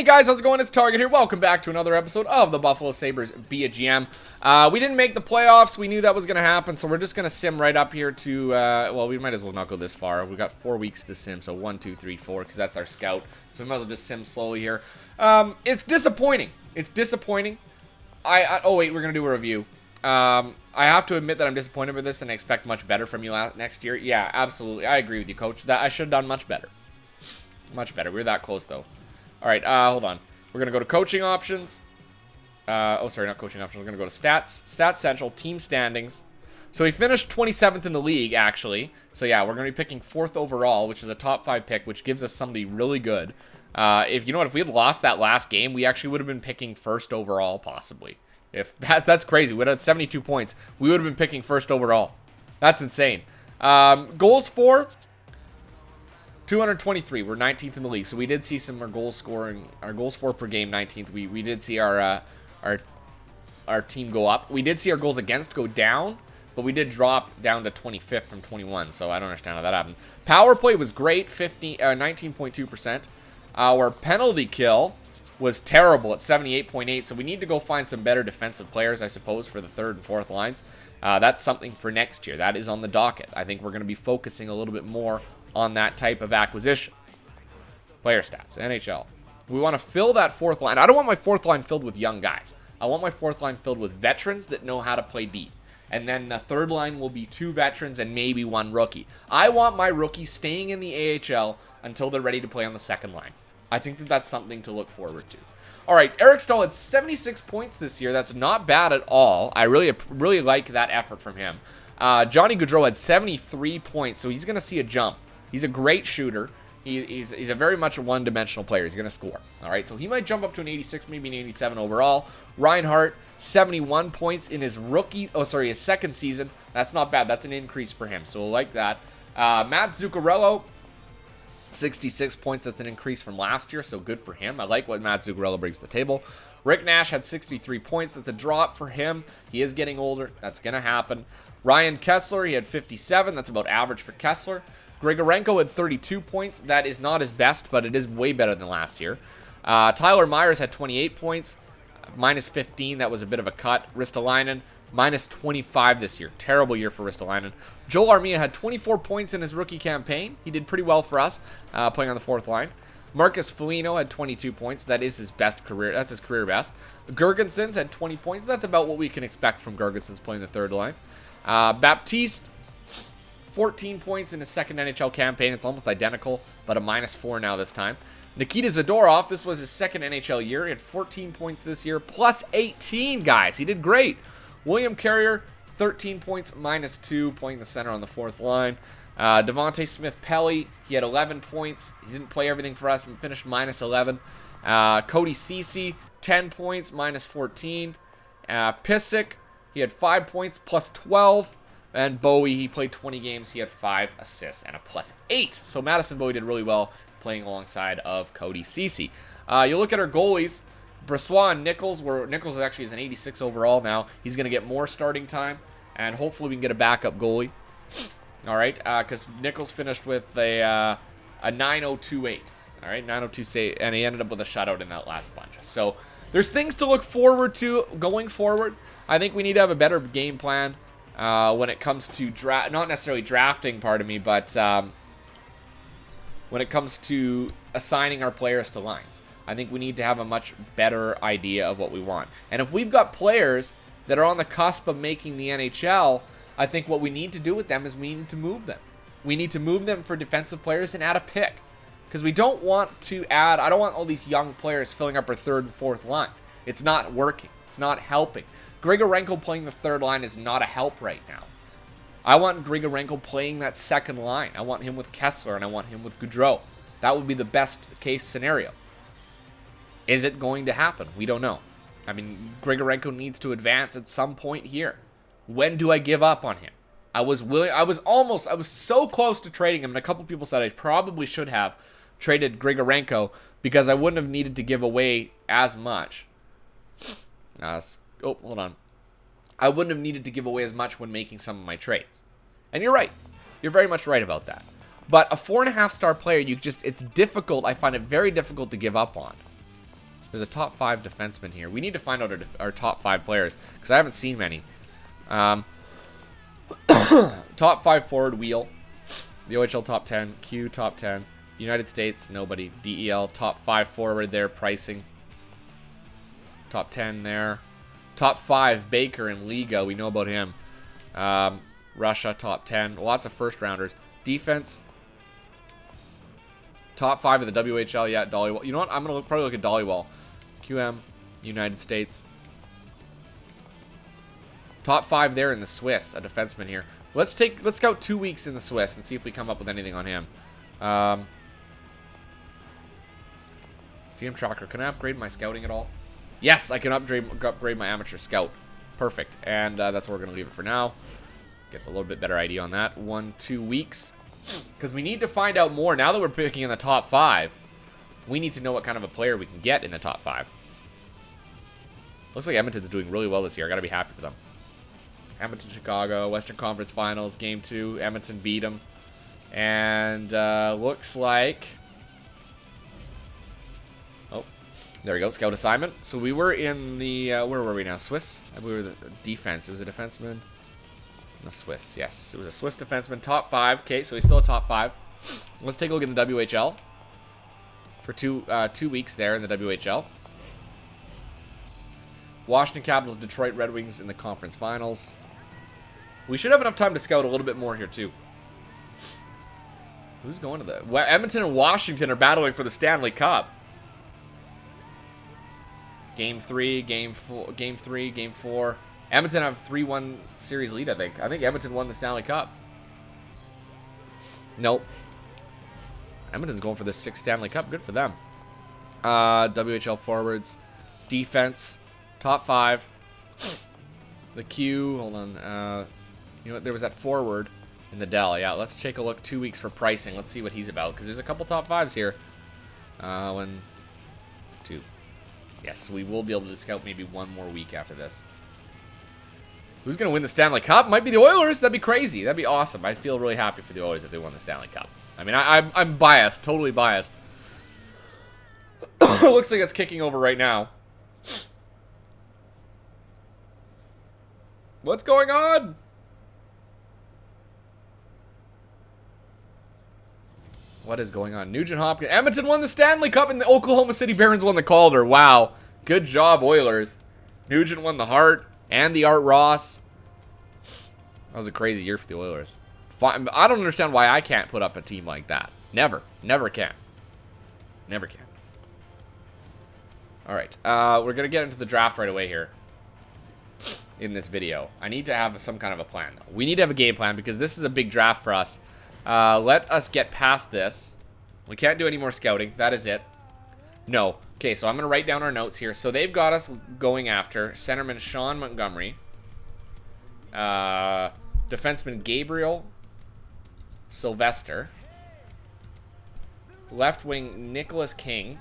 Hey guys, how's it going? It's Target here. Welcome back to another episode of the Buffalo Sabres Be a GM. We didn't make the playoffs. We knew that was going to happen, so we're just going to sim right up here to, well, we might as well not go this far. We've got 4 weeks to sim, so 1, 2, 3, 4, because that's our scout. So we might as well just sim slowly here. It's disappointing. It's disappointing. Oh, wait, we're going to do a review. I have to admit that I'm disappointed with this and I expect much better from you next year. Yeah, absolutely. I agree with you, Coach. That I should have done much better. Much better. We were that close, though. All right, hold on. We're going to go to coaching options. Oh, sorry, not coaching options. We're going to go to stats, stats central, team standings. So he finished 27th in the league, actually. So, yeah, we're going to be picking 4th overall, which is a top 5 pick, which gives us somebody really good. If you know what, if we had lost that last game, we actually would have been picking 1st overall, possibly. If that's crazy. We'd have had 72 points. We would have been picking 1st overall. That's insane. Goals for 223. We're 19th in the league, so we did see some more goals scoring. Our goals for per game 19th. We did see our team go up. We did see our goals against go down, but we did drop down to 25th from 21. So I don't understand how that happened. Power play was great, 19.2%. Our penalty kill was terrible at 78.8. So we need to go find some better defensive players, I suppose, for the 3rd and 4th lines. That's something for next year. That is on the docket. I think we're going to be focusing a little bit more on that type of acquisition. Player stats, NHL. We want to fill that 4th line. I don't want my 4th line filled with young guys. I want my 4th line filled with veterans that know how to play D. And then the 3rd line will be 2 veterans and maybe 1 rookie. I want my rookies staying in the AHL until they're ready to play on the 2nd line. I think that that's something to look forward to. All right, Eric Stahl had 76 points this year. That's not bad at all. I really like that effort from him. Johnny Gaudreau had 73 points, so he's going to see a jump. He's a great shooter. He's a very much a one-dimensional player. He's going to score. All right, so he might jump up to an 86, maybe an 87 overall. Reinhart, 71 points in his his 2nd season. That's not bad. That's an increase for him, so we'll like that. Matt Zuccarello, 66 points. That's an increase from last year, so good for him. I like what Matt Zuccarello brings to the table. Rick Nash had 63 points. That's a drop for him. He is getting older. That's going to happen. Ryan Kessler, he had 57. That's about average for Kessler. Grigorenko had 32 points. That is not his best, but it is way better than last year. Tyler Myers had 28 points, minus 15. That was a bit of a cut. Ristolainen, minus 25 this year. Terrible year for Ristolainen. Joel Armia had 24 points in his rookie campaign. He did pretty well for us, playing on the 4th line. Marcus Foligno had 22 points. That is his best career. That's his career best. Girgensons had 20 points. That's about what we can expect from Girgensons playing the 3rd line. Baptiste, 14 points in his 2nd NHL campaign. It's almost identical, but a minus 4 now this time. Nikita Zadorov, this was his 2nd NHL year. He had 14 points this year, plus 18, guys. He did great. William Carrier, 13 points, minus 2, playing the center on the 4th line. Devontae Smith-Pelly, he had 11 points. He didn't play everything for us, but finished minus 11. Cody Ceci, 10 points, minus 14. Pissick, he had 5 points, plus 12. And Bowie, he played 20 games. He had 5 assists and a plus 8. So Madison Bowie did really well playing alongside of Cody Ceci. You look at our goalies. Brossoit and Nichols is actually an 86 overall now. He's going to get more starting time. And hopefully we can get a backup goalie. All right, because Nichols finished with a 9.028. All right, 9.028. And he ended up with a shutout in that last bunch. So there's things to look forward to going forward. I think we need to have a better game plan. When it comes to not necessarily drafting, pardon me, but when it comes to assigning our players to lines. I think we need to have a much better idea of what we want. And if we've got players that are on the cusp of making the NHL, I think what we need to do with them is we need to move them. We need to move them for defensive players and add a pick. Because we don't want to add, I don't want all these young players filling up our 3rd and 4th line. It's not working. It's not helping. Grigorenko playing the 3rd line is not a help right now. I want Grigorenko playing that 2nd line. I want him with Kessler and I want him with Gaudreau. That would be the best case scenario. Is it going to happen? We don't know. I mean, Grigorenko needs to advance at some point here. When do I give up on him? I was so close to trading him, and a couple people said I probably should have traded Grigorenko because I wouldn't have needed to give away as much. Oh, hold on. I wouldn't have needed to give away as much when making some of my trades. And you're right. You're very much right about that. But a 4.5-star player, it's difficult. I find it very difficult to give up on. There's a top 5 defenseman here. We need to find out our top 5 players, because I haven't seen many. Top 5 forward wheel. The OHL top 10. Q top 10. United States, nobody. DEL, top 5 forward there, pricing. Top 10 there. Top 5, Baker and Liga. We know about him. Russia, top 10. Lots of first rounders. Defense. Top 5 of the WHL, yeah, Dollywall. You know what? I'm going to probably look at Dollywall. QM, United States. Top 5 there in the Swiss, a defenseman here. Let's scout 2 weeks in the Swiss and see if we come up with anything on him. GM Tracker, can I upgrade my scouting at all? Yes, I can upgrade my amateur scout. Perfect. And that's where we're going to leave it for now. Get a little bit better idea on that. 1-2 weeks. Because we need to find out more. Now that we're picking in the top 5, we need to know what kind of a player we can get in the top 5. Looks like Edmonton's doing really well this year. I got to be happy for them. Edmonton, Chicago, Western Conference Finals, Game 2. Edmonton beat them. And looks like... Oh, there we go. Scout assignment. So we were in the... where were we now? Swiss? We were the defense. It was a defenseman. The Swiss, yes. It was a Swiss defenseman. Top 5. Okay, so he's still a top 5. Let's take a look at the WHL. For 2 weeks there in the WHL. Washington Capitals, Detroit Red Wings in the conference finals. We should have enough time to scout a little bit more here, too. Who's going to the... Well, Edmonton and Washington are battling for the Stanley Cup. Game 3, Game 3, Game 4. Edmonton have 3-1 series lead, I think. I think Edmonton won the Stanley Cup. Nope. Edmonton's going for the 6th Stanley Cup. Good for them. WHL forwards. Defense. Top 5. The Q. Hold on. You know what? There was that forward in the Dell. Yeah, let's take a look 2 weeks for pricing. Let's see what he's about. Because there's a couple top 5s here. 1, 2. Yes, we will be able to scout maybe 1 more week after this. Who's going to win the Stanley Cup? Might be the Oilers. That'd be crazy. That'd be awesome. I'd feel really happy for the Oilers if they won the Stanley Cup. I mean, I'm biased. Totally biased. Looks like it's kicking over right now. What's going on? What is going on? Nugent Hopkins. Edmonton won the Stanley Cup and the Oklahoma City Barons won the Calder. Wow. Good job, Oilers. Nugent won the Hart. And the Art Ross. That was a crazy year for the Oilers. I don't understand why I can't put up a team like that. Never. Never can. Never can. Alright. We're going to get into the draft right away here. In this video. I need to have some kind of a plan. We need to have a game plan because this is a big draft for us. Let us get past this. We can't do any more scouting. That is it. No. Okay, so I'm going to write down our notes here. So they've got us going after centerman Sean Montgomery. Defenseman Gabriel Sylvester. Left wing Nicholas King.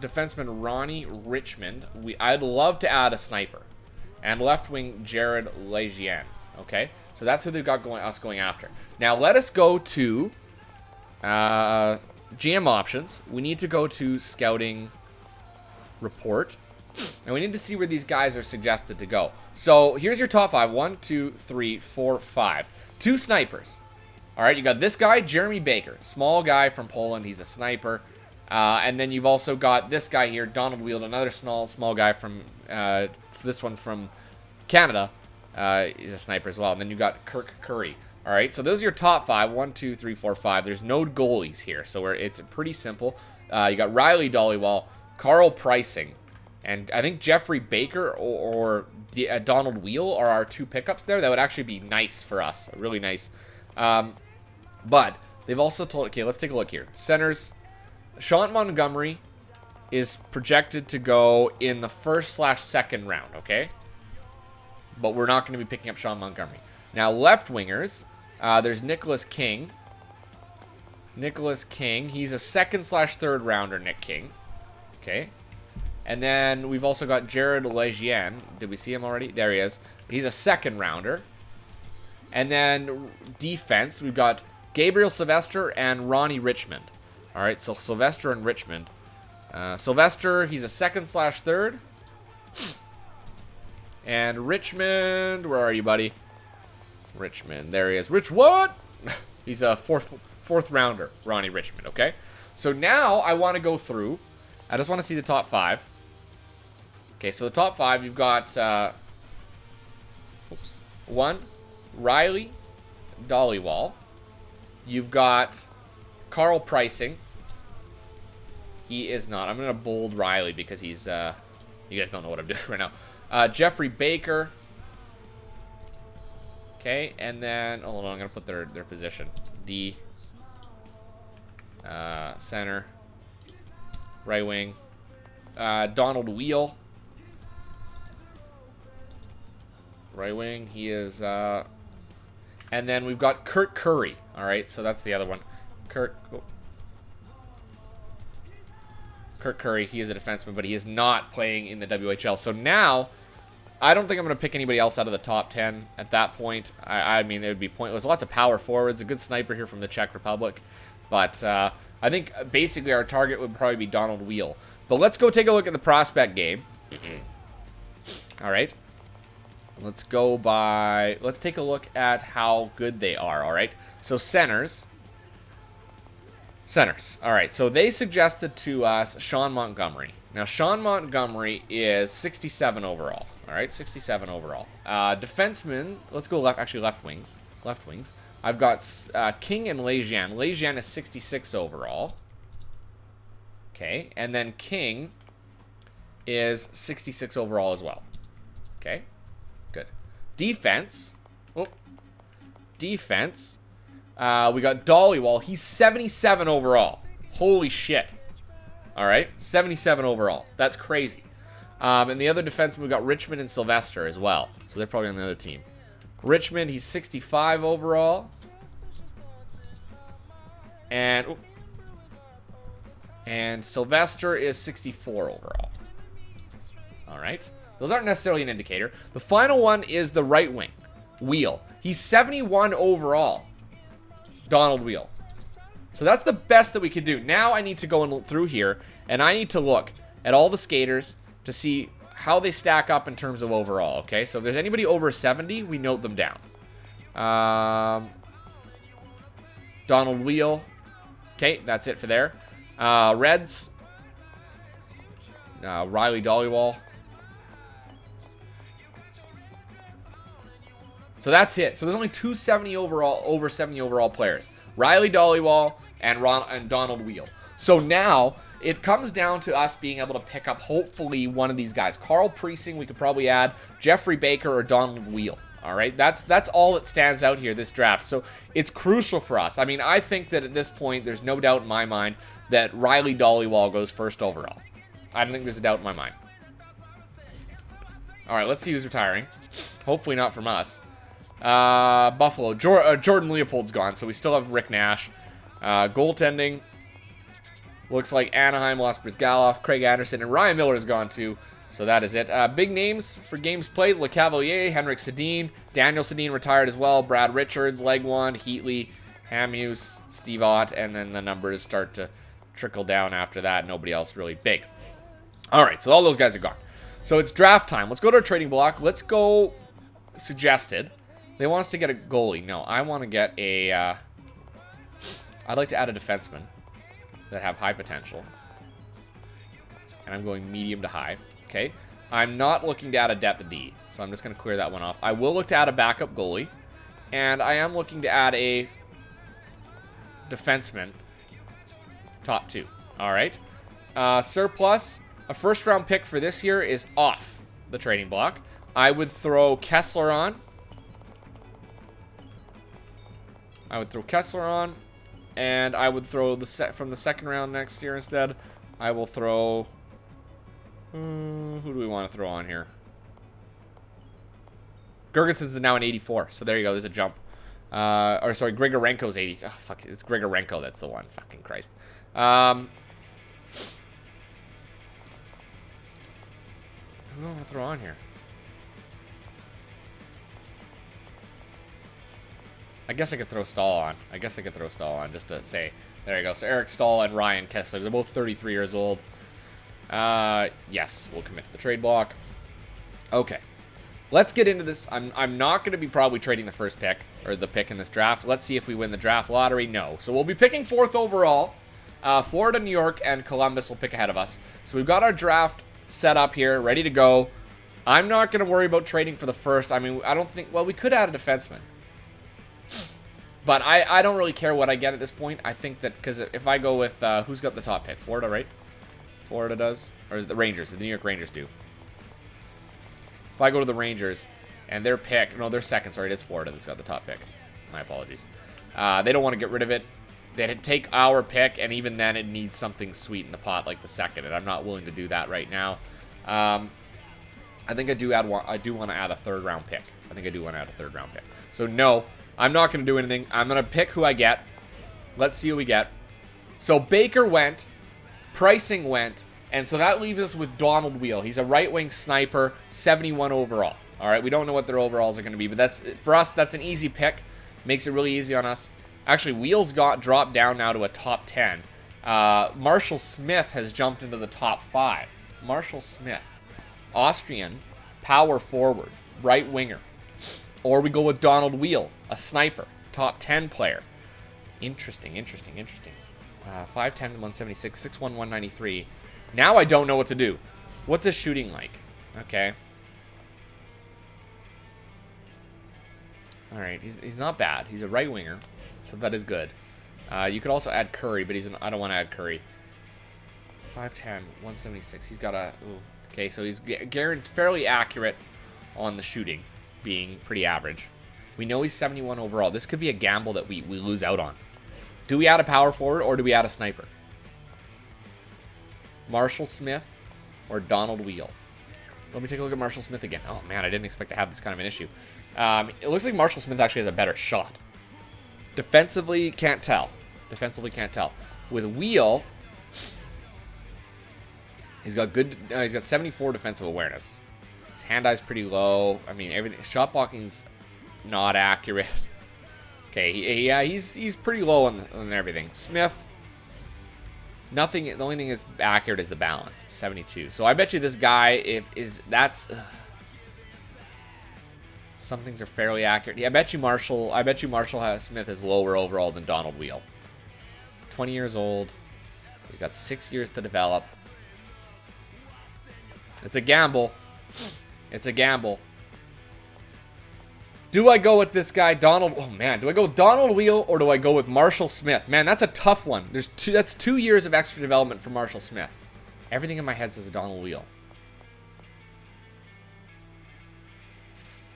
Defenseman Ronnie Richmond. I'd love to add a sniper. And left wing Jared Lejean. Okay? So that's who they've got going after. Now let us go to GM options. We need to go to scouting report. And we need to see where these guys are suggested to go. So here's your top 5. 1, 2, 3, 4, 5. 2 snipers. Alright, you got this guy, Jeremy Baker. Small guy from Poland. He's a sniper. And then you've also got this guy here, Donald Wield, another small guy from, this one from Canada. He's a sniper as well. And then you've got Kirk Curry. All right, so those are your top 5. 1, 2, 3, 4, 5. There's no goalies here, so it's pretty simple. You got Riley Dollywall, Carl Pricing, and I think Jeffrey Baker or Donald Wheel are our 2 pickups there. That would actually be nice for us, really nice. But they've also told, okay, let's take a look here. Centers, Sean Montgomery is projected to go in the 1st/2nd round, okay? But we're not going to be picking up Sean Montgomery. Now, left wingers, there's Nicholas King. Nicholas King, he's a 2nd/3rd rounder, Nick King. Okay. And then we've also got Jared Lejean. Did we see him already? There he is. He's a 2nd rounder. And then defense, we've got Gabriel Sylvester and Ronnie Richmond. All right, so Sylvester and Richmond. Sylvester, he's a second/third. And Richmond, where are you, buddy? Richmond, there he is. Rich, what? He's a fourth rounder, Ronnie Richmond, okay? So now I want to go through. I just want to see the top 5. Okay, so the top 5, you've got, 1, Riley Dollywall. You've got Carl Pricing. He is not. I'm going to bold Riley because he's, you guys don't know what I'm doing right now. Jeffrey Baker. Okay, and then, hold on, I'm going to put their position. D, center, right wing. Donald Wheel. Right wing, he is, and then we've got Kurt Curry. All right, so that's the other one. Kurt Curry, he is a defenseman, but he is not playing in the WHL. So now, I don't think I'm going to pick anybody else out of the top 10 at that point. I mean, it would be pointless. Lots of power forwards, a good sniper here from the Czech Republic. But I think basically our target would probably be Donald Wheel. But let's go take a look at the prospect game. All right. Let's take a look at how good they are, all right? So centers. All right, so they suggested to us Sean Montgomery. Now, Sean Montgomery is 67 overall, all right? 67 overall. Defensemen, let's go left wings. I've got King and Lejean. Lejean is 66 overall. Okay, and then King is 66 overall as well. Okay, good. Defense. Defense. We got Dollywall. He's 77 overall. Holy shit. All right, 77 overall. That's crazy. And the other defensemen, we got Richmond and Sylvester as well. So they're probably on the other team. Richmond, he's 65 overall. And Sylvester is 64 overall. All right. Those aren't necessarily an indicator. The final one is the right wing, Wheel. He's 71 overall. Donald Wheel. So that's the best that we could do. Now I need to go and look through here, and I need to look at all the skaters to see how they stack up in terms of overall, okay? So if there's anybody over 70, we note them down. Donald Wheel. Okay, that's it for there. Reds. Riley Dollywall. So that's it. So there's only two 70 overall, over 70 overall players. Riley Dollywall and Donald Wheel. So now it comes down to us being able to pick up hopefully one of these guys. Carl Precinct, we could probably add Jeffrey Baker or Donald Wheel. All right, that's all that stands out here this draft. So it's crucial for us. I mean, I think that at this point, there's no doubt in my mind that Riley Dollywall goes first overall. I don't think there's a doubt in my mind. All right, let's see who's retiring. Hopefully not from us. Buffalo. Jordan Leopold's gone, so we still have Rick Nash. Goaltending. Looks like Anaheim lost Brizgalov, Craig Anderson, and Ryan Miller is gone too. So that is it. Big names for games played. Le Cavalier, Henrik Sedin, Daniel Sedin retired as well. Brad Richards, Legwand, Heatley, Hamhuis, Steve Ott, and then the numbers start to trickle down after that. Nobody else really big. All right, so all those guys are gone. So it's draft time. Let's go to our trading block. Let's go suggested. They want us to get a goalie. No, I want to get a... I'd like to add a defenseman that have high potential. And I'm going medium to high. Okay. I'm not looking to add a depth D, so I'm just going to clear that one off. I will look to add a backup goalie. And I am looking to add a defenseman. Top 2. All right. Surplus. A first-round pick for this year is off the trading block. I would throw Kessler on. And I would throw from the second round next year instead. I will throw... who do we want to throw on here? Gergenson's is now an 84, so there you go. There's a jump. Grigorenko's 80. Oh, fuck, it's Grigorenko that's the one. Fucking Christ. Who do I want to throw on here? I guess I could throw Stahl on. Just to say. There you go. So Eric Stahl and Ryan Kessler. They're both 33 years old. Yes, we'll commit to the trade block. Okay. Let's get into this. I'm not going to be probably trading the first pick, or the pick in this draft. Let's see if we win the draft lottery. No. So we'll be picking 4th overall. Florida, New York, and Columbus will pick ahead of us. So we've got our draft set up here, ready to go. I'm not going to worry about trading for the first. I mean, I don't think... Well, we could add a defenseman. But I don't really care what I get at this point. I think that... Because if I go with... who's got the top pick? Florida, right? Florida does? Or is it the Rangers? The New York Rangers do. If I go to the Rangers and their pick... No, their second. Sorry, it is Florida that's got the top pick. My apologies. They don't want to get rid of it. They'd take our pick, and even then it needs something sweet in the pot like the second, and I'm not willing to do that right now. I think I do want to add a 3rd round pick. So no, I'm not going to do anything. I'm going to pick who I get. Let's see who we get. So Baker went, Pricing went, and so that leaves us with Donald Wheel. He's a right-wing sniper, 71 overall. All right, we don't know what their overalls are going to be, but that's for us, that's an easy pick. Makes it really easy on us. Actually, Wheels got dropped down now to a top 10. Marshall Smith has jumped into the top 5. Marshall Smith. Austrian, power forward, right winger. Or we go with Donald Wheel, a sniper, top 10 player. Interesting. 5'10", 176, 6'1", 193. Now I don't know what to do. What's his shooting like? Okay. All right, he's not bad. He's a right winger, so that is good. You could also add Curry, but I don't want to add Curry. 5'10", 176. He's got a... Ooh. Okay, so he's fairly accurate on the shooting, being pretty average. We know he's 71 overall. This could be a gamble that we lose out on. Do we add a power forward, or do we add a sniper? Marshall Smith or Donald Wheel? Let me take a look at Marshall Smith again. Oh, man, I didn't expect to have this kind of an issue. It looks like Marshall Smith actually has a better shot. Defensively, can't tell. With Wheel, he's got 74 defensive awareness. His hand-eye's pretty low. I mean, everything. Shot blocking's not accurate. Okay, yeah, he's pretty low on everything. Smith, nothing. The only thing that's accurate is the balance, 72. So I bet you this guy, some things are fairly accurate. Yeah, I bet you Marshall Smith is lower overall than Donald Wheel. 20 years old. He's got 6 years to develop. It's a gamble. Do I go with this guy, Donald? Oh, man. Do I go with Donald Wheel or do I go with Marshall Smith? Man, that's a tough one. That's 2 years of extra development for Marshall Smith. Everything in my head says Donald Wheel.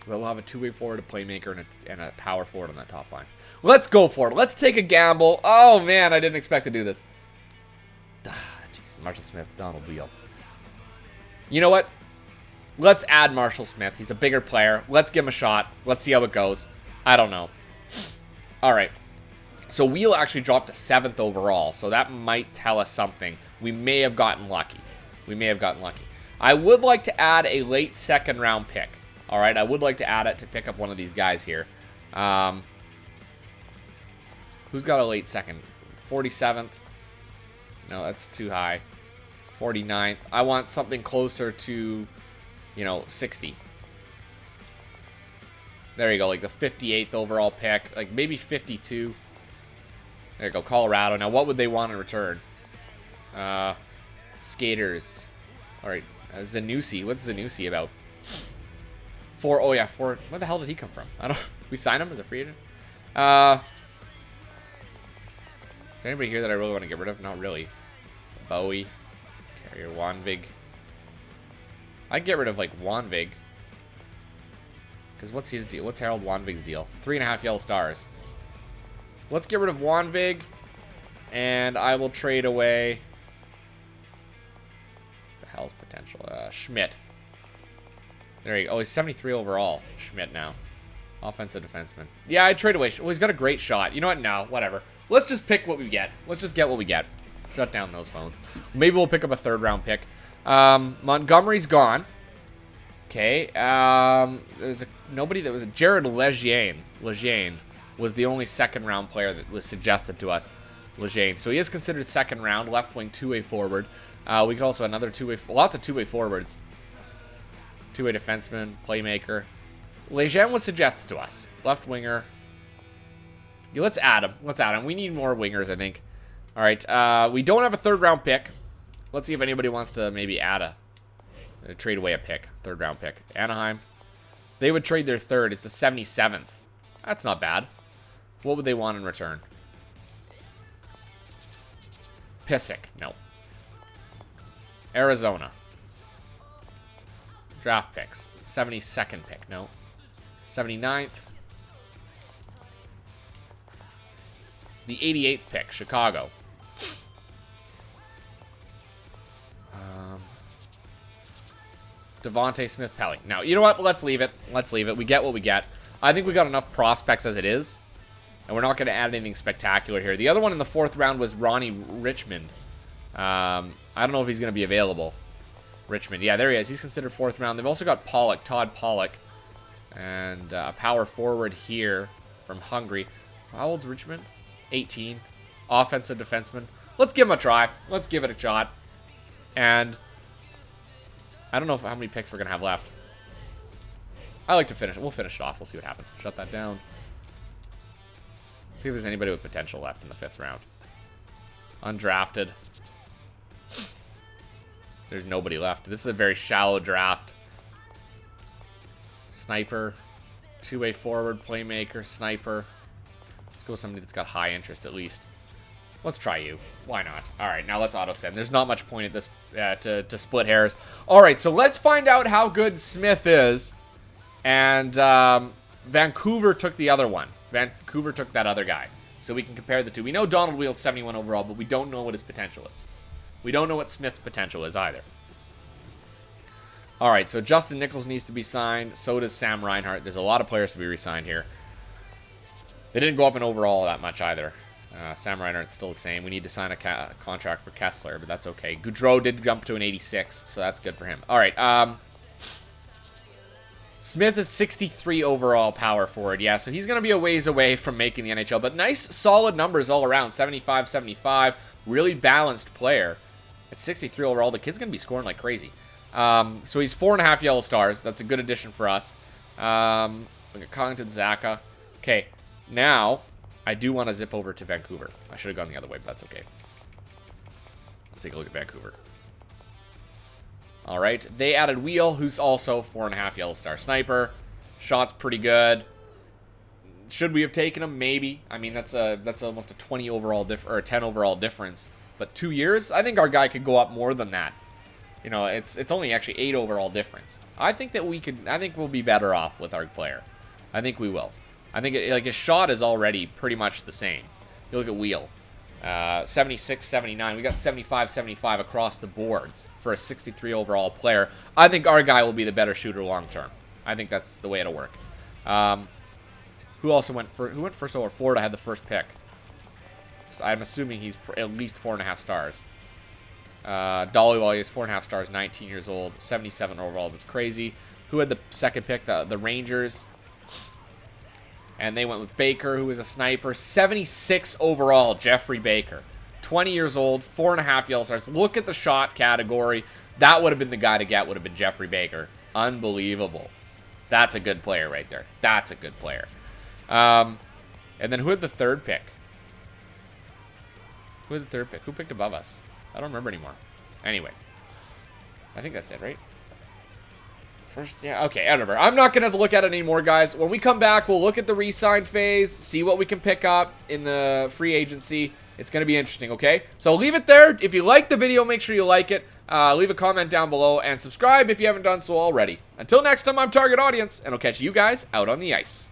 Well, we'll have a two-way forward, a playmaker, and a power forward on that top line. Let's go for it. Let's take a gamble. Oh, man, I didn't expect to do this. Jesus, Marshall Smith, Donald Wheel. You know what? Let's add Marshall Smith. He's a bigger player. Let's give him a shot. Let's see how it goes. I don't know. All right. So Wheel actually dropped to 7th overall, so that might tell us something. We may have gotten lucky. I would like to add a late 2nd round pick. All right, I would like to add it to pick up one of these guys here. Who's got a late 2nd? 47th? No, that's too high. 49th. I want something closer to, 60. There you go, like the 58th overall pick. Like maybe 52. There you go, Colorado. Now, what would they want in return? Skaters. All right, Zanussi. What's Zanussi about? Where the hell did he come from? We signed him as a free agent? Is there anybody here that I really want to get rid of? Not really. Bowie. Carrier Wanvig. I'd get rid of, Wanvig. Because what's his deal? What's Harold Wanvig's deal? 3.5 yellow stars. Let's get rid of Wanvig. And I will trade away... the hell's potential? Schmidt. There you go. Oh, he's 73 overall. Schmidt now. Offensive defenseman. Yeah, I'd trade away. Well, he's got a great shot. You know what? No, whatever. Let's just pick what we get. Let's just get what we get. Shut down those phones. Maybe we'll pick up a 3rd round pick. Montgomery's gone. Okay. There's nobody that was Jared Lejeune. was the only second-round player that was suggested to us, Lejeune. So he is considered second round, left wing, two-way forward. We could also another two-way, lots of two-way forwards. Two-way defenseman, playmaker. Lejeune was suggested to us. Left winger. Yeah, let's add him. Let's add him. We need more wingers, I think. All right. We don't have a third-round pick. Let's see if anybody wants to maybe add trade away a pick. Third-round pick. Anaheim. They would trade their third. It's the 77th. That's not bad. What would they want in return? Pissick. No. Arizona. Draft picks. 72nd pick. No. 79th. The 88th pick. Chicago. Devontae Smith-Pelly. No, you know what? Let's leave it. Let's leave it. We get what we get. I think we got enough prospects as it is. And we're not going to add anything spectacular here. The other one in the 4th round was Ronnie Richmond. I don't know if he's going to be available. Richmond. Yeah, there he is. He's considered 4th round. They've also got Pollock, Todd Pollock. And a power forward here from Hungary. How old's Richmond? 18. Offensive defenseman. Let's give him a try. Let's give it a shot. And I don't know how many picks we're going to have left. I like to finish it. We'll finish it off. We'll see what happens. Shut that down. See if there's anybody with potential left in the 5th round. Undrafted. There's nobody left. This is a very shallow draft. Sniper. Two-way forward. Playmaker. Sniper. Let's go with somebody that's got high interest at least. Let's try you. Why not? All right, now let's auto-send. There's not much point at this to split hairs. All right, so let's find out how good Smith is. And Vancouver took the other one. Vancouver took that other guy. So we can compare the two. We know Donald Wheel's 71 overall, but we don't know what his potential is. We don't know what Smith's potential is either. All right, so Justin Nichols needs to be signed. So does Sam Reinhart. There's a lot of players to be re-signed here. They didn't go up in overall that much either. Sam Reinhart's still the same. We need to sign a contract for Kessler, but that's okay. Goudreau did jump to an 86, so that's good for him. All right, Smith is 63 overall power forward. Yeah, so he's going to be a ways away from making the NHL, but nice, solid numbers all around. 75, 75, really balanced player. At 63 overall, the kid's going to be scoring like crazy. So he's 4.5 yellow stars. That's a good addition for us. We got Collington, Zaka. Okay, now I do want to zip over to Vancouver. I should have gone the other way, but that's okay. Let's take a look at Vancouver. All right, they added Wheel, who's also 4.5 yellow star sniper. Shot's pretty good. Should we have taken him? Maybe. I mean, that's almost a 20 overall or a 10 overall difference. But 2 years, I think our guy could go up more than that. You know, it's only actually 8 overall difference. I think that I think we'll be better off with our player. I think we will. I think like his shot is already pretty much the same. You look at Wheel. 76, 79. We got 75, 75 across the boards for a 63 overall player. I think our guy will be the better shooter long term. I think that's the way it'll work. Who also went first? Who went first over? Florida had the first pick. So I'm assuming he's at least 4.5 stars. Dollywall, he has 4.5 stars, 19 years old, 77 overall. That's crazy. Who had the second pick? The Rangers. And they went with Baker, who was a sniper. 76 overall, Jeffrey Baker. 20 years old, 4.5 yellow stars. Look at the shot category. That would have been the guy to get, would have been Jeffrey Baker. Unbelievable. That's a good player right there. That's a good player. And then who had the third pick? Who had the third pick? Who picked above us? I don't remember anymore. Anyway. I think that's it, right? First, yeah, okay, whatever. I'm not going to have to look at it anymore, guys. When we come back, we'll look at the re-sign phase, see what we can pick up in the free agency. It's going to be interesting, okay? So leave it there. If you like the video, make sure you like it. Leave a comment down below, and subscribe if you haven't done so already. Until next time, I'm Target Audience, and I'll catch you guys out on the ice.